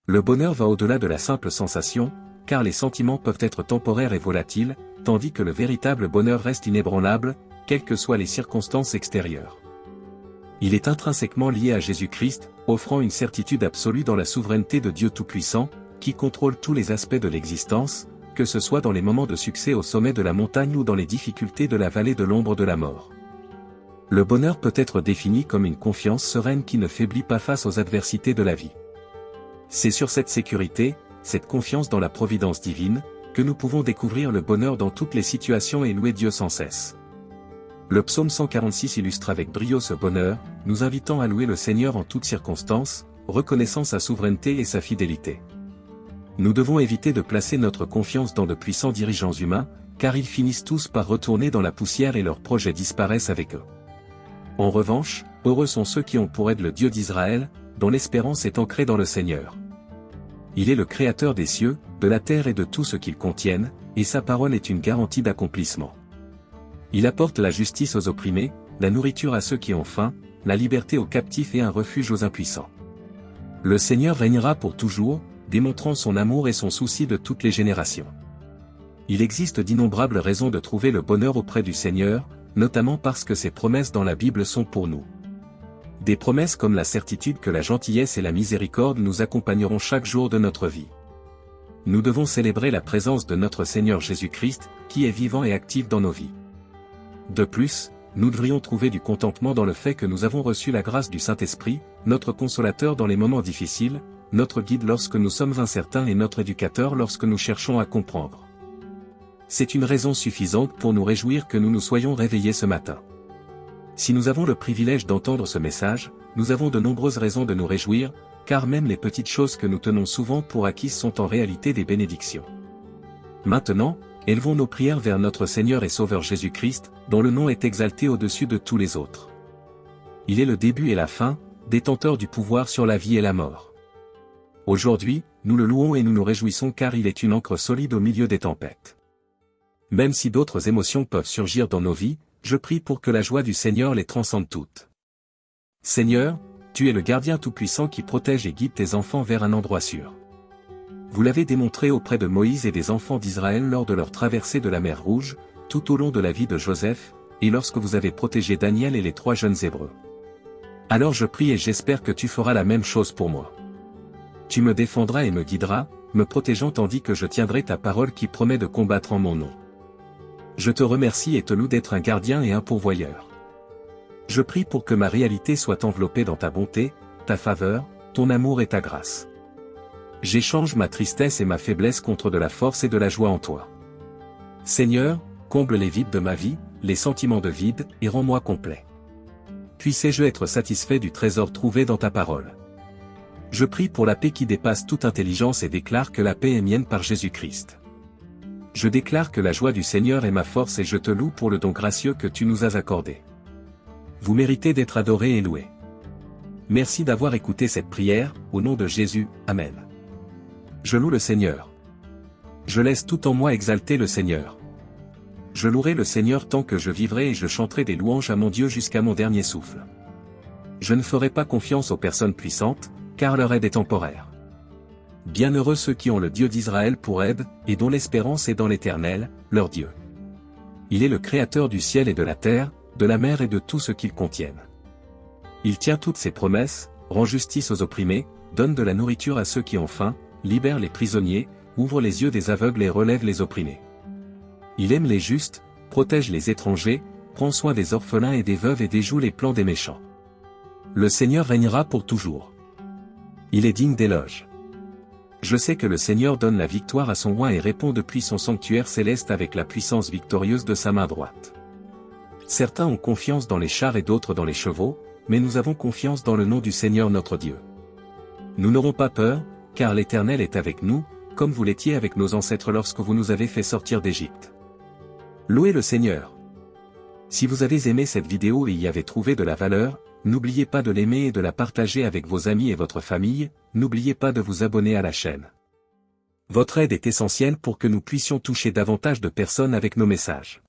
Le bonheur va au-delà de la simple sensation, car les sentiments peuvent être temporaires et volatiles, tandis que le véritable bonheur reste inébranlable, quelles que soient les circonstances extérieures. Il est intrinsèquement lié à Jésus-Christ, offrant une certitude absolue dans la souveraineté de Dieu Tout-Puissant, qui contrôle tous les aspects de l'existence, que ce soit dans les moments de succès au sommet de la montagne ou dans les difficultés de la vallée de l'ombre de la mort. Le bonheur peut être défini comme une confiance sereine qui ne faiblit pas face aux adversités de la vie. C'est sur cette sécurité, cette confiance dans la providence divine, que nous pouvons découvrir le bonheur dans toutes les situations et louer Dieu sans cesse. Le psaume 146 illustre avec brio ce bonheur, nous invitant à louer le Seigneur en toutes circonstances, reconnaissant sa souveraineté et sa fidélité. Nous devons éviter de placer notre confiance dans de puissants dirigeants humains, car ils finissent tous par retourner dans la poussière et leurs projets disparaissent avec eux. En revanche, heureux sont ceux qui ont pour aide le Dieu d'Israël, dont l'espérance est ancrée dans le Seigneur. Il est le Créateur des cieux, de la terre et de tout ce qu'ils contiennent, et sa parole est une garantie d'accomplissement. Il apporte la justice aux opprimés, la nourriture à ceux qui ont faim, la liberté aux captifs et un refuge aux impuissants. Le Seigneur régnera pour toujours, démontrant son amour et son souci de toutes les générations. Il existe d'innombrables raisons de trouver le bonheur auprès du Seigneur, notamment parce que ses promesses dans la Bible sont pour nous. Des promesses comme la certitude que la gentillesse et la miséricorde nous accompagneront chaque jour de notre vie. Nous devons célébrer la présence de notre Seigneur Jésus-Christ, qui est vivant et actif dans nos vies. De plus, nous devrions trouver du contentement dans le fait que nous avons reçu la grâce du Saint-Esprit, notre consolateur dans les moments difficiles, notre guide lorsque nous sommes incertains et notre éducateur lorsque nous cherchons à comprendre. C'est une raison suffisante pour nous réjouir que nous nous soyons réveillés ce matin. Si nous avons le privilège d'entendre ce message, nous avons de nombreuses raisons de nous réjouir, car même les petites choses que nous tenons souvent pour acquises sont en réalité des bénédictions. Maintenant, élevons nos prières vers notre Seigneur et Sauveur Jésus-Christ, dont le nom est exalté au-dessus de tous les autres. Il est le début et la fin, détenteur du pouvoir sur la vie et la mort. Aujourd'hui, nous le louons et nous nous réjouissons car il est une ancre solide au milieu des tempêtes. Même si d'autres émotions peuvent surgir dans nos vies, je prie pour que la joie du Seigneur les transcende toutes. Seigneur, tu es le gardien tout-puissant qui protège et guide tes enfants vers un endroit sûr. Vous l'avez démontré auprès de Moïse et des enfants d'Israël lors de leur traversée de la mer Rouge, tout au long de la vie de Joseph, et lorsque vous avez protégé Daniel et les 3 jeunes Hébreux. Alors je prie et j'espère que tu feras la même chose pour moi. Tu me défendras et me guideras, me protégeant tandis que je tiendrai ta parole qui promet de combattre en mon nom. Je te remercie et te loue d'être un gardien et un pourvoyeur. Je prie pour que ma réalité soit enveloppée dans ta bonté, ta faveur, ton amour et ta grâce. J'échange ma tristesse et ma faiblesse contre de la force et de la joie en toi. Seigneur, comble les vides de ma vie, les sentiments de vide, et rends-moi complet. Puissé-je être satisfait du trésor trouvé dans ta parole. Je prie pour la paix qui dépasse toute intelligence et déclare que la paix est mienne par Jésus-Christ. Je déclare que la joie du Seigneur est ma force et je te loue pour le don gracieux que tu nous as accordé. Vous méritez d'être adoré et loué. Merci d'avoir écouté cette prière, au nom de Jésus, Amen. Je loue le Seigneur. Je laisse tout en moi exalter le Seigneur. Je louerai le Seigneur tant que je vivrai et je chanterai des louanges à mon Dieu jusqu'à mon dernier souffle. Je ne ferai pas confiance aux personnes puissantes, car leur aide est temporaire. Bienheureux ceux qui ont le Dieu d'Israël pour aide, et dont l'espérance est dans l'Éternel, leur Dieu. Il est le Créateur du ciel et de la terre, de la mer et de tout ce qu'ils contiennent. Il tient toutes ses promesses, rend justice aux opprimés, donne de la nourriture à ceux qui ont faim, libère les prisonniers, ouvre les yeux des aveugles et relève les opprimés. Il aime les justes, protège les étrangers, prend soin des orphelins et des veuves et déjoue les plans des méchants. Le Seigneur régnera pour toujours. Il est digne d'éloge. Je sais que le Seigneur donne la victoire à son roi et répond depuis son sanctuaire céleste avec la puissance victorieuse de sa main droite. Certains ont confiance dans les chars et d'autres dans les chevaux, mais nous avons confiance dans le nom du Seigneur notre Dieu. Nous n'aurons pas peur, car l'Éternel est avec nous, comme vous l'étiez avec nos ancêtres lorsque vous nous avez fait sortir d'Égypte. Louez le Seigneur. Si vous avez aimé cette vidéo et y avez trouvé de la valeur, n'oubliez pas de l'aimer et de la partager avec vos amis et votre famille, n'oubliez pas de vous abonner à la chaîne. Votre aide est essentielle pour que nous puissions toucher davantage de personnes avec nos messages.